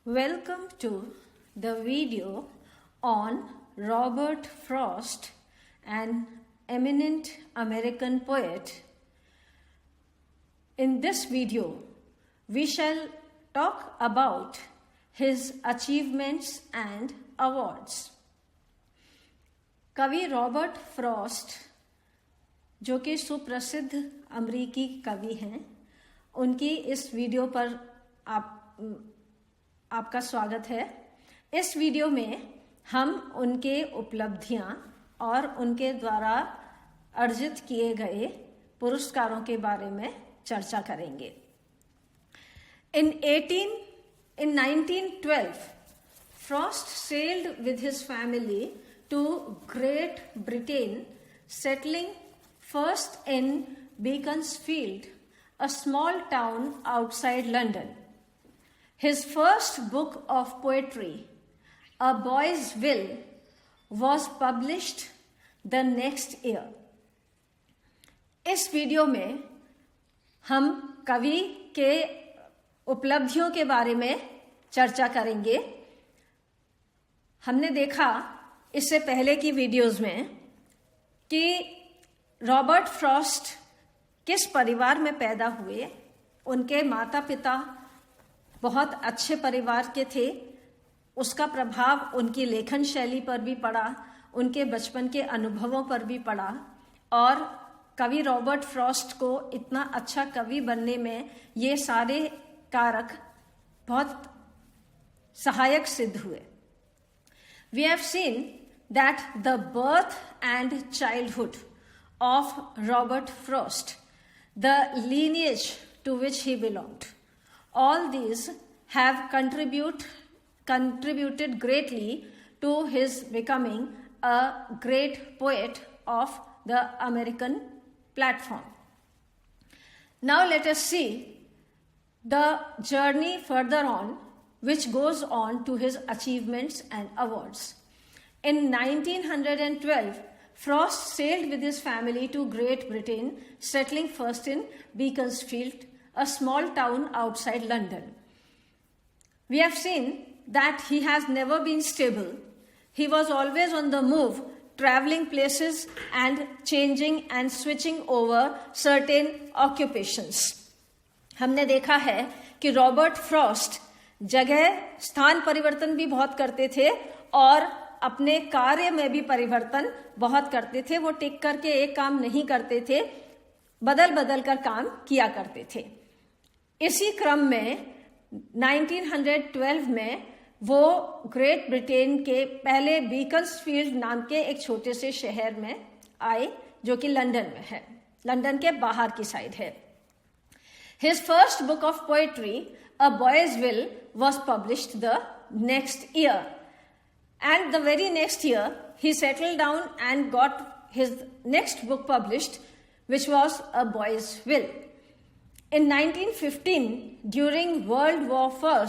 Welcome to the video on Robert Frost, an eminent American poet. In this video, we shall talk about his achievements and awards. कवि Robert Frost, जो कि सुप्रसिद्ध अमेरिकी कवि हैं, उनकी इस वीडियो पर आपका स्वागत है। इस वीडियो में हम उनके उपलब्धियां और उनके द्वारा अर्जित किए गए पुरस्कारों के बारे में चर्चा करेंगे। In 1912, Frost sailed with his family to Great Britain, settling first in Beaconsfield, a small town outside London. His first book of poetry, A Boy's Will, was published the next year. इस video में हम कवि के उपलब्धियों के बारे में चर्चा करेंगे। हमने देखा इससे पहले की वीडियोस में कि रॉबर्ट फ्रॉस्ट किस परिवार में पैदा हुए। उनके माता पिता बहुत अच्छे परिवार के थे। उसका प्रभाव उनकी लेखन शैली पर भी पड़ा, उनके बचपन के अनुभवों पर भी पड़ा और कवि रॉबर्ट फ्रॉस्ट को इतना अच्छा कवि बनने में ये सारे कारक बहुत सहायक सिद्ध हुए। We have seen that the birth and childhood of Robert Frost, the lineage to which he belonged, all these have contributed greatly to his becoming a great poet of the American platform. Now let us see the journey further on, which goes on to his achievements and awards. In 1912, Frost sailed with his family to Great Britain, settling first in Beaconsfield, a small town outside London. We have seen that he has never been stable. He was always on the move, traveling places and changing and switching over certain occupations. हमने देखा है कि Robert Frost जगह स्थान परिवर्तन भी बहुत करते थे और अपने कार्य में भी परिवर्तन बहुत करते थे। वो टिक करके एक काम नहीं करते थे, बदल बदल कर काम किया करते थे। इसी क्रम में 1912 में वो ग्रेट ब्रिटेन के पहले बीकन्सफील्ड नाम के एक छोटे से शहर में आए, जो कि लंदन में है, लंदन के बाहर की साइड है। His first book of poetry, A Boy's Will, was published the next year. And the very next year, he settled down and got his next book published, which was A Boy's Will. In 1915, during World War I,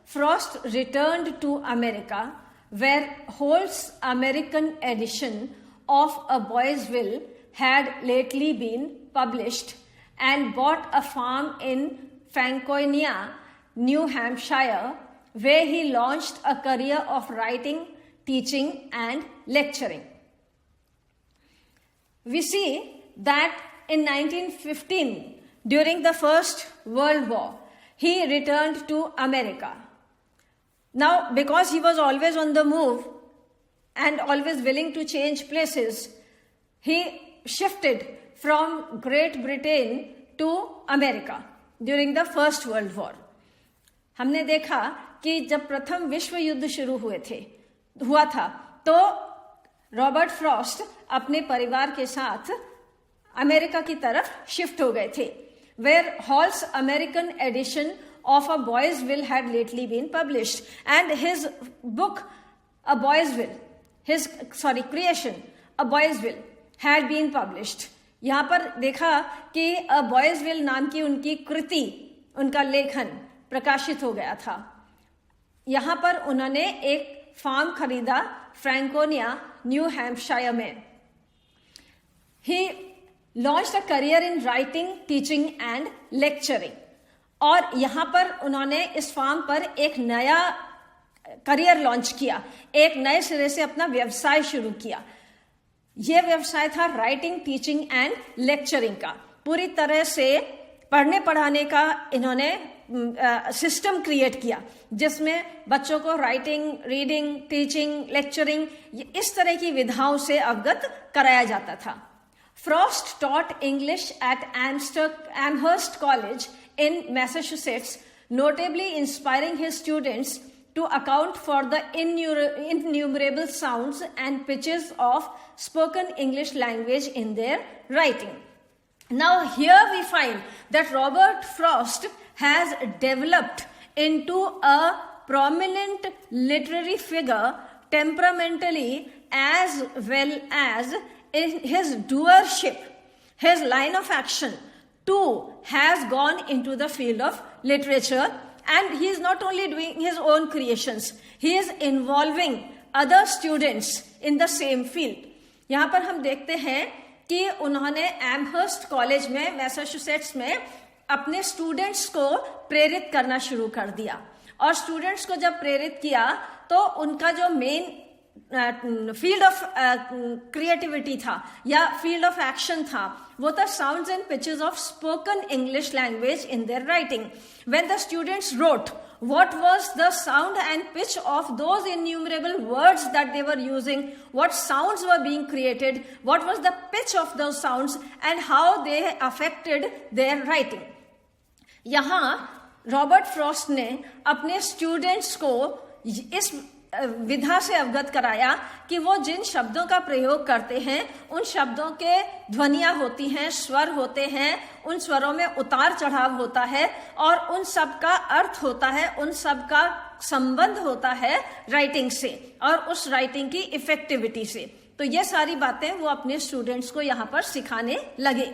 Frost returned to America, where Holt's American edition of A Boy's Will had lately been published, and bought a farm in Franconia, New Hampshire, where he launched a career of writing, teaching, and lecturing. We see that in 1915, during the First World War, he returned to America. Now, because he was always on the move and always willing to change places, he shifted from Great Britain to America during the First World War. हमने देखा कि जब प्रथम विश्व युद्ध शुरू हुआ था तो रॉबर्ट फ्रॉस्ट अपने परिवार के साथ अमेरिका की तरफ शिफ्ट हो गए थे, where Hall's American edition of A Boy's Will had lately been published, and his book A Boy's Will, creation A Boy's Will had been published. यहाँ पर देखा कि अ बॉयज विल नाम की उनकी कृति, उनका लेखन प्रकाशित हो गया था। यहाँ पर उन्होंने एक फार्म खरीदा फ्रैंकोनिया, न्यू हैम्पशायर में। He launched a career in writing, teaching and lecturing. और यहां पर उन्होंने इस फार्म पर एक नया करियर लॉन्च किया, एक नए सिरे से अपना व्यवसाय शुरू किया। यह व्यवसाय था राइटिंग, टीचिंग एंड लेक्चरिंग का। पूरी तरह से पढ़ने पढ़ाने का इन्होंने सिस्टम क्रिएट किया, जिसमें बच्चों को राइटिंग, रीडिंग, टीचिंग, लेक्चरिंग इस तरह की विधाओं से अवगत कराया जाता था। Frost taught English at Amherst College in Massachusetts, notably inspiring his students to account for the innumerable sounds and pitches of spoken English language in their writing. Now here we find that Robert Frost has developed into a prominent literary figure temperamentally as well as in his doership. His line of action too has gone into the field of literature, and he is not only doing his own creations, he is involving other students in the same field. यहाँ पर हम देखते हैं कि उन्होंने Amherst college में, Massachusetts में अपने स्टूडेंट्स को प्रेरित करना शुरू कर दिया। और स्टूडेंट्स को जब प्रेरित किया तो उनका जो मेन फील्ड ऑफ क्रिएटिविटी था या फील्ड ऑफ एक्शन था, वो था sounds and pitches of spoken English language in their writing. When the students wrote, what was the sound and pitch of those innumerable words that they were using, what sounds were being created, what was the pitch of those sounds, and how they affected their writing. यहाँ Robert Frost ने अपने students को इस विधा से अवगत कराया कि वो जिन शब्दों का प्रयोग करते हैं उन शब्दों के ध्वनियां होती हैं, स्वर होते हैं, उन स्वरों में उतार चढ़ाव होता है और उन सब का अर्थ होता है, उन सब का संबंध होता है राइटिंग से और उस राइटिंग की इफेक्टिविटी से। तो ये सारी बातें वो अपने स्टूडेंट्स को यहाँ पर सिखाने लगे।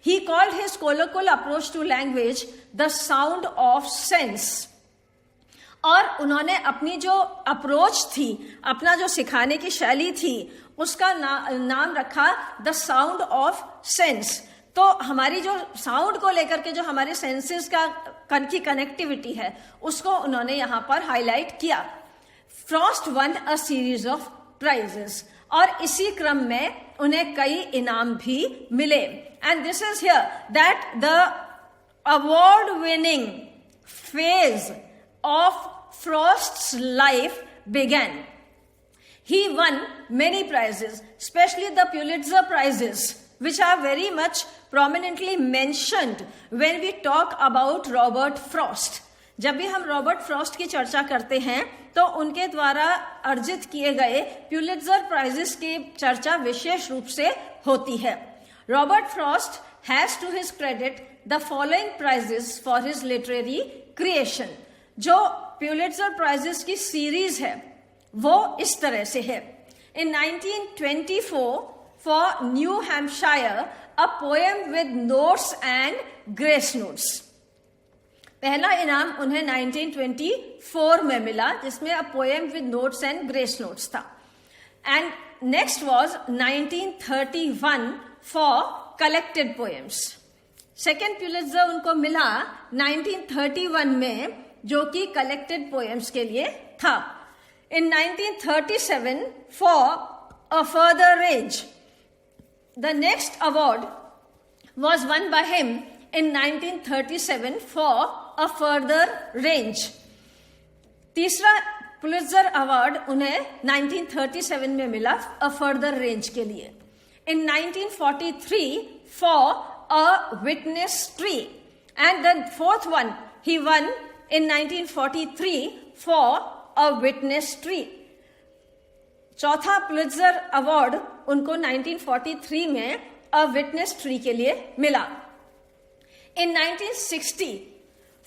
He called his colloquial approach to language the sound of sense. और उन्होंने अपनी जो अप्रोच थी, अपना जो सिखाने की शैली थी, उसका नाम रखा द साउंड ऑफ सेंस। तो हमारी जो साउंड को लेकर के जो हमारे सेंसेस की कनेक्टिविटी है, उसको उन्होंने यहाँ पर हाईलाइट किया। Frost won a series of prizes, और इसी क्रम में उन्हें कई इनाम भी मिले। And this is here that the award winning phase of Frost's life began. He won many prizes, especially the Pulitzer prizes, which are very much prominently mentioned when we talk about Robert Frost. जब भी हम Robert Frost की चर्चा करते हैं तो उनके द्वारा अर्जित किए गए प्यूलिट्जर प्राइजेस की चर्चा विशेष रूप से होती है। Robert Frost has to his credit the following prizes for his literary creation. जो प्यूलिट्जर प्राइजेस की सीरीज है वो इस तरह से है। In 1924 for New Hampshire a poem with notes and grace notes. पहला इनाम उन्हें 1924 में मिला, जिसमें a poem with notes and grace notes था। And next was 1931 for collected poems. Second Pulitzer उनको मिला 1931 में, जो कि कलेक्टेड पोएम्स के लिए था। इन 1937 for a further range. The next award was one by him in 1937 for a further range. तीसरा पुलित्जर अवार्ड उन्हें 1937 में मिला अ फर्दर रेंज के लिए। इन 1943 for a witness tree, and the fourth one he one in 1943 for a witness tree. चौथा Pulitzer award उनको 1943 में a witness tree के लिए मिला। In 1960,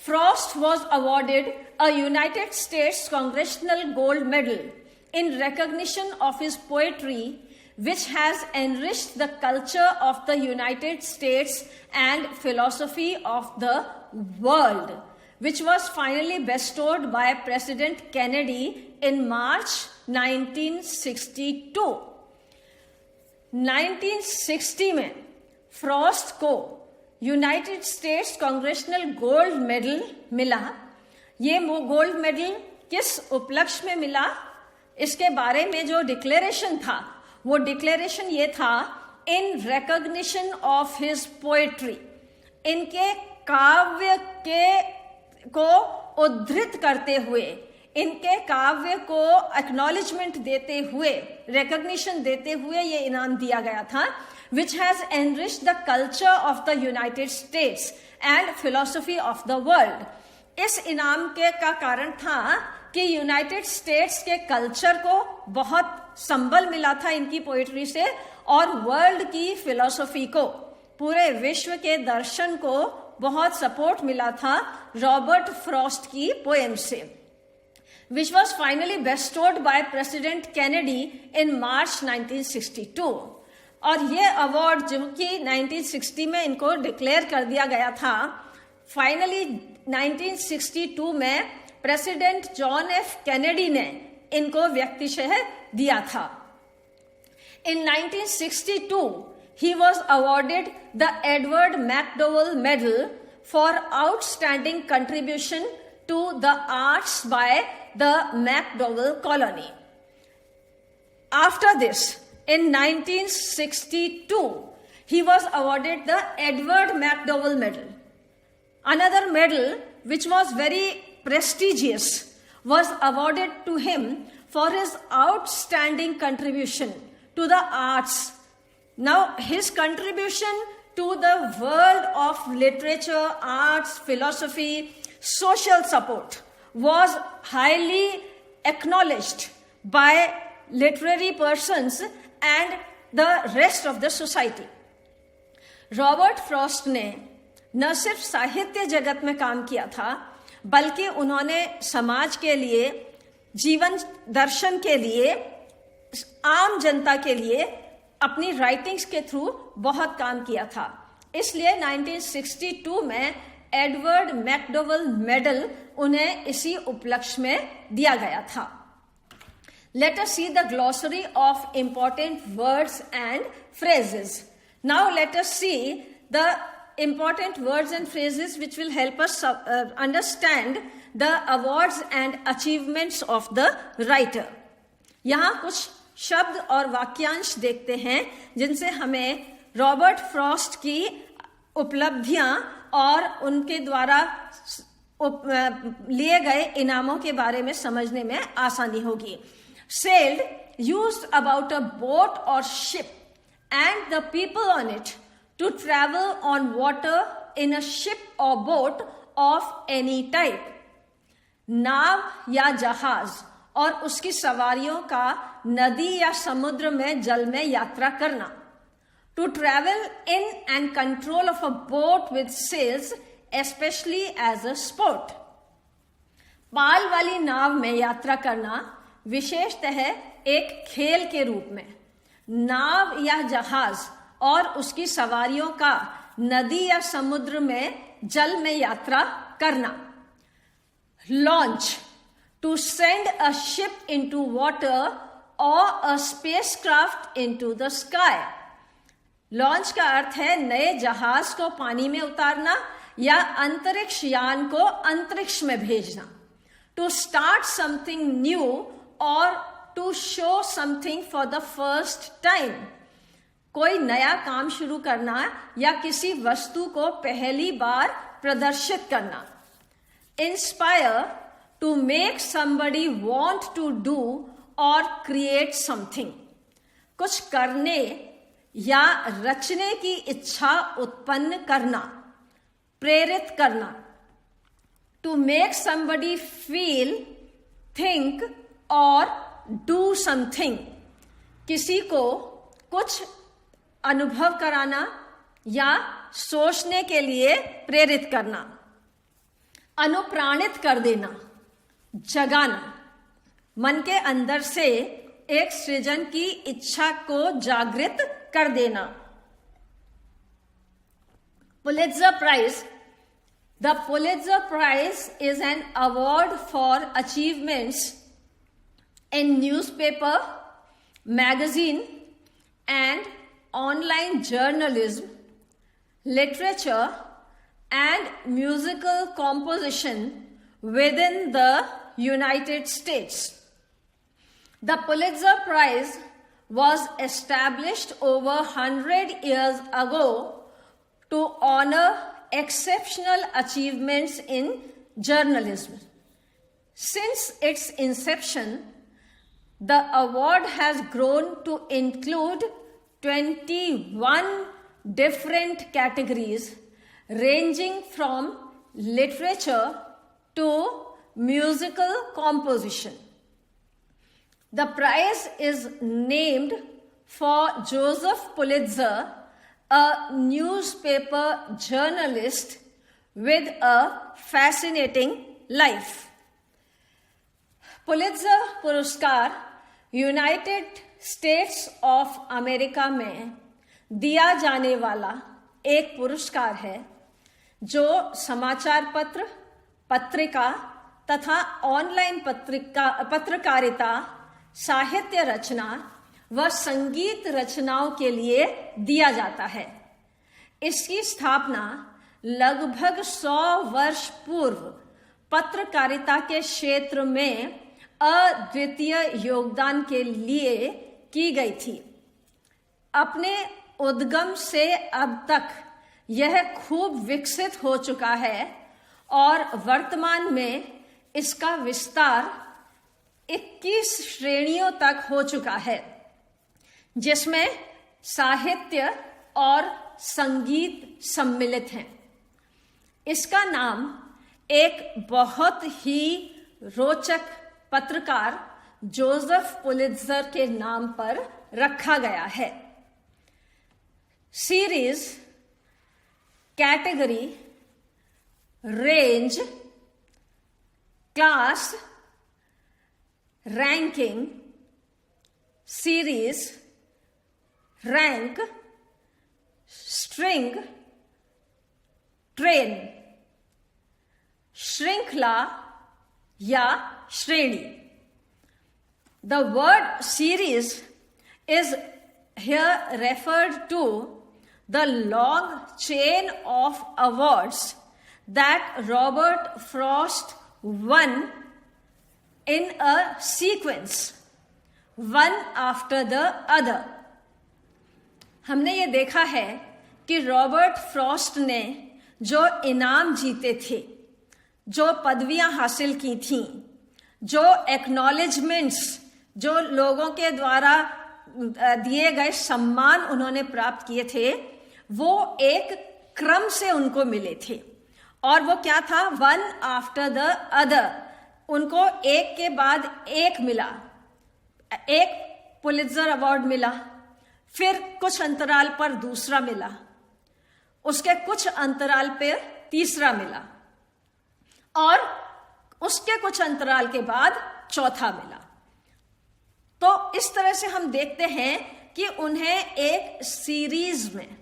Frost was awarded a United States Congressional Gold Medal in recognition of his poetry, which has enriched the culture of the United States and philosophy of the world, which was finally bestowed by President Kennedy in March 1962. 1960 में Frost को United states congressional gold medal मिला। ये gold medal किस उपलक्ष्य में मिला, इसके बारे में जो डिक्लेरेशन था, वो डिक्लेरेशन ये था, in recognition of his poetry, इनके काव्य को उद्धृत करते हुए, इनके काव्य को एक्नॉलेजमेंट देते हुए, रिकॉग्निशन देते हुए ये इनाम दिया गया था, which has enriched the culture of the United States and philosophy of the world। इस इनाम के का कारण था कि यूनाइटेड स्टेट्स के कल्चर को बहुत संबल मिला था इनकी पोएट्री से, और वर्ल्ड की फिलॉसफी को, पूरे विश्व के दर्शन को बहुत सपोर्ट मिला था रॉबर्ट फ्रॉस्ट की पोएम से, which was finally bestowed by President Kennedy in March 1962। और ये अवार्ड जो कि 1960 में इनको डिक्लेयर कर दिया गया था, फाइनली 1962 में प्रेसिडेंट जॉन एफ कैनेडी ने इनको व्यक्तिशः दिया था। In 1962 he was awarded the Edward McDowell Medal for outstanding contribution to the arts by the McDowell Colony। After this, in 1962, he was awarded the Edward McDowell Medal. Another medal, which was very prestigious, was awarded to him for his outstanding contribution to the arts. Now, his contribution to the world of literature, arts, philosophy, social support was highly acknowledged by literary persons and the rest of the society। Robert Frost ने न सिर्फ साहित्य जगत में काम किया था, बल्कि उन्होंने समाज के लिए, जीवन दर्शन के लिए, आम जनता के लिए अपनी राइटिंग्स के थ्रू बहुत काम किया था। इसलिए 1962 में एडवर्ड मैकडोवेल मेडल उन्हें इसी उपलक्ष्य में दिया गया था। Let us see the glossary of important words and phrases। Now let us see the important words and phrases which will help us understand the awards and achievements of the writer। यहाँ कुछ शब्द और वाक्यांश देखते हैं जिनसे हमें Robert Frost की उपलब्धियां और उनके द्वारा लिए गए इनामों के बारे में समझने में आसानी होगी। Sailed, used about a boat or ship and the people on it to travel on water in a ship or boat of any type। नाव या जहाज और उसकी सवारियों का नदी या समुद्र में, जल में यात्रा करना। To travel in and control of a boat with sails, especially as a sport। पाल वाली नाव में यात्रा करना विशेषतः एक खेल के रूप में। नाव या जहाज और उसकी सवारियों का नदी या समुद्र में, जल में यात्रा करना। Launch, to send a ship into water और a spacecraft into the sky. Launch का अर्थ है नए जहाज को पानी में उतारना या अंतरिक्ष यान को अंतरिक्ष में भेजना। टू स्टार्ट समथिंग न्यू और to show something for the first time. कोई नया काम शुरू करना या किसी वस्तु को पहली बार प्रदर्शित करना। Inspire, to make somebody want to do और क्रिएट समथिंग। कुछ करने या रचने की इच्छा उत्पन्न करना, प्रेरित करना। To make somebody feel, think और डू समथिंग। किसी को कुछ अनुभव कराना या सोचने के लिए प्रेरित करना। अनुप्राणित कर देना, जगाना। मन के अंदर से एक सृजन की इच्छा को जागृत कर देना। Pulitzer prize. The Pulitzer prize is an award for achievements in newspaper, magazine and online journalism literature and musical composition within the United States. The Pulitzer Prize was established over 100 years ago to honor exceptional achievements in journalism. Since its inception, the award has grown to include 21 different categories ranging from literature to musical composition. The prize is named for Joseph Pulitzer, a newspaper journalist with a fascinating life. Pulitzer पुरस्कार United states of America में दिया जाने वाला एक पुरस्कार है जो समाचार पत्र, पत्रिका तथा ऑनलाइन पत्रकारिता, साहित्य रचना व संगीत रचनाओं के लिए दिया जाता है। इसकी स्थापना लगभग 100 वर्ष पूर्व पत्रकारिता के क्षेत्र में अद्वितीय योगदान के लिए की गई थी। अपने उद्गम से अब तक यह खूब विकसित हो चुका है और वर्तमान में इसका विस्तार 21 श्रेणियों तक हो चुका है, जिसमें साहित्य और संगीत सम्मिलित हैं। इसका नाम एक बहुत ही रोचक पत्रकार जोसेफ पुलित्ज़र के नाम पर रखा गया है। Series, category, range, class, ranking, series, rank, string, train, श्रृंखला या श्रेणी। The word series is here referred to the long chain of awards that Robert Frost won in a sequence, one after the other. हमने ये देखा है कि Robert Frost ने जो इनाम जीते थे, जो पदवियां हासिल की थीं, जो एक्नॉलेजमेंट्स, जो लोगों के द्वारा दिए गए सम्मान उन्होंने प्राप्त किए थे, वो एक क्रम से उनको मिले थे। और वो क्या था? वन आफ्टर द अदर, उनको एक के बाद एक मिला। एक पुलित्ज़र अवार्ड मिला, फिर कुछ अंतराल पर दूसरा मिला, उसके कुछ अंतराल पर तीसरा मिला, और उसके कुछ अंतराल के बाद चौथा मिला। तो इस तरह से हम देखते हैं कि उन्हें एक सीरीज में,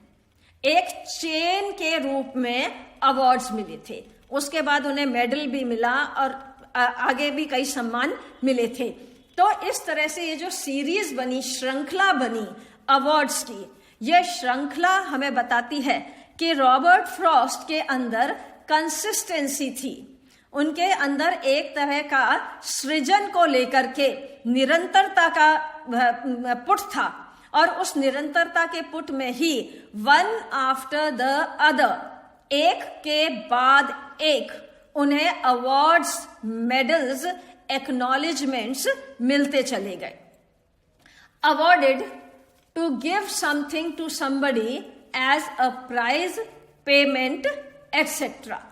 एक चेन के रूप में अवार्ड्स मिले थे। उसके बाद उन्हें मेडल भी मिला और आगे भी कई सम्मान मिले थे। तो इस तरह से ये जो सीरीज बनी, श्रृंखला बनी अवार्ड्स की, यह श्रृंखला हमें बताती है कि रॉबर्ट फ्रॉस्ट के अंदर कंसिस्टेंसी थी, उनके अंदर एक तरह का सृजन को लेकर के निरंतरता का पुट था, और उस निरंतरता के पुट में ही वन आफ्टर द अदर, एक के बाद एक, उन्हें अवार्ड्स, मेडल्स, एक्नॉलेजमेंट्स मिलते चले गए। Awarded to give something to somebody as a prize, payment, etcetera.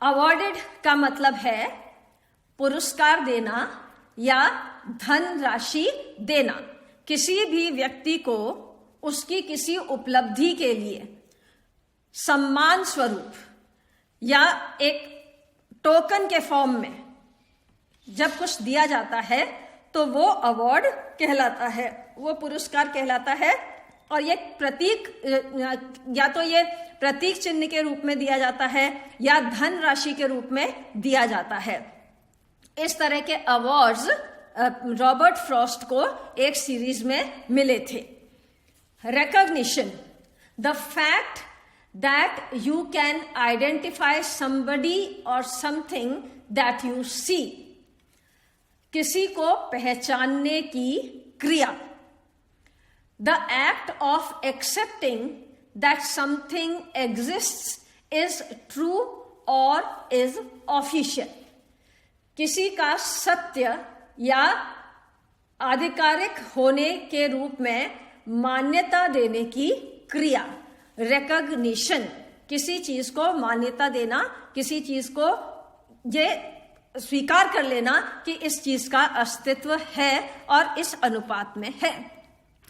Awarded का मतलब है पुरस्कार देना या धन राशि देना किसी भी व्यक्ति को उसकी किसी उपलब्धि के लिए सम्मान स्वरूप या एक टोकन के फॉर्म में जब कुछ दिया जाता है तो वो अवार्ड कहलाता है, वो पुरस्कार कहलाता है। और ये प्रतीक, या तो ये प्रतीक चिन्ह के रूप में दिया जाता है या धन राशि के रूप में दिया जाता है। इस तरह के अवार्ड्स रॉबर्ट फ्रॉस्ट को एक सीरीज में मिले थे। Recognition, The fact that you can identify somebody or something that you see. किसी को पहचानने की क्रिया. The act of accepting that something exists is true or is official. किसी का सत्य या आधिकारिक होने के रूप में मान्यता देने की क्रिया. रिकॉग्निशन, किसी चीज को मान्यता देना, किसी चीज को ये स्वीकार कर लेना कि इस चीज का अस्तित्व है और इस अनुपात में है,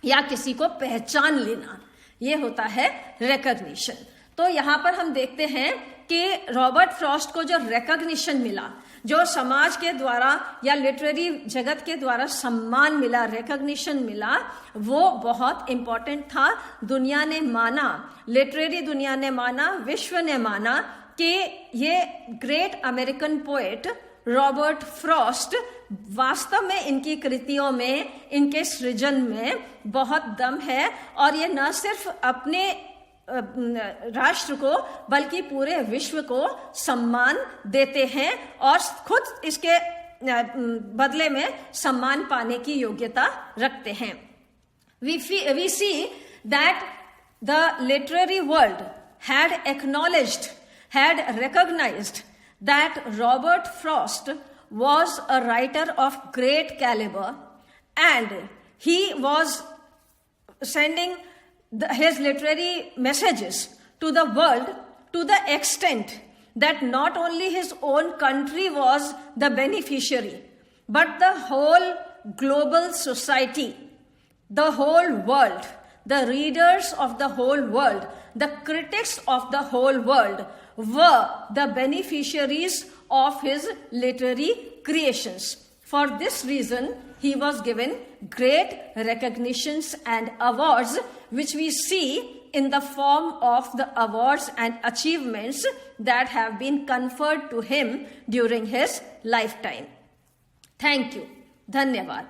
या किसी को पहचान लेना, ये होता है रिकॉग्निशन. तो यहां पर हम देखते हैं कि रॉबर्ट फ्रॉस्ट को जो रिकॉग्निशन मिला, जो समाज के द्वारा या लिटरेरी जगत के द्वारा सम्मान मिला, रिकॉग्निशन मिला, वो बहुत इंपॉर्टेंट था. दुनिया ने माना, लिटरेरी दुनिया ने माना, विश्व ने माना कि ये great American poet Robert Frost, वास्तव में इनकी कृतियों में, इनके सृजन में बहुत दम है, और ये न सिर्फ अपने राष्ट्र को बल्कि पूरे विश्व को सम्मान देते हैं और खुद इसके बदले में सम्मान पाने की योग्यता रखते हैं. We see that the literary world had acknowledged, had recognized that Robert Frost was a writer of great caliber, and he was sending his literary messages to the world to the extent that not only his own country was the beneficiary, but the whole global society, the whole world, the readers of the whole world, the critics of the whole world were the beneficiaries of his literary creations. For this reason, he was given great recognitions and awards, which we see in the form of the awards and achievements that have been conferred to him during his lifetime. Thank you. Dhanyavad.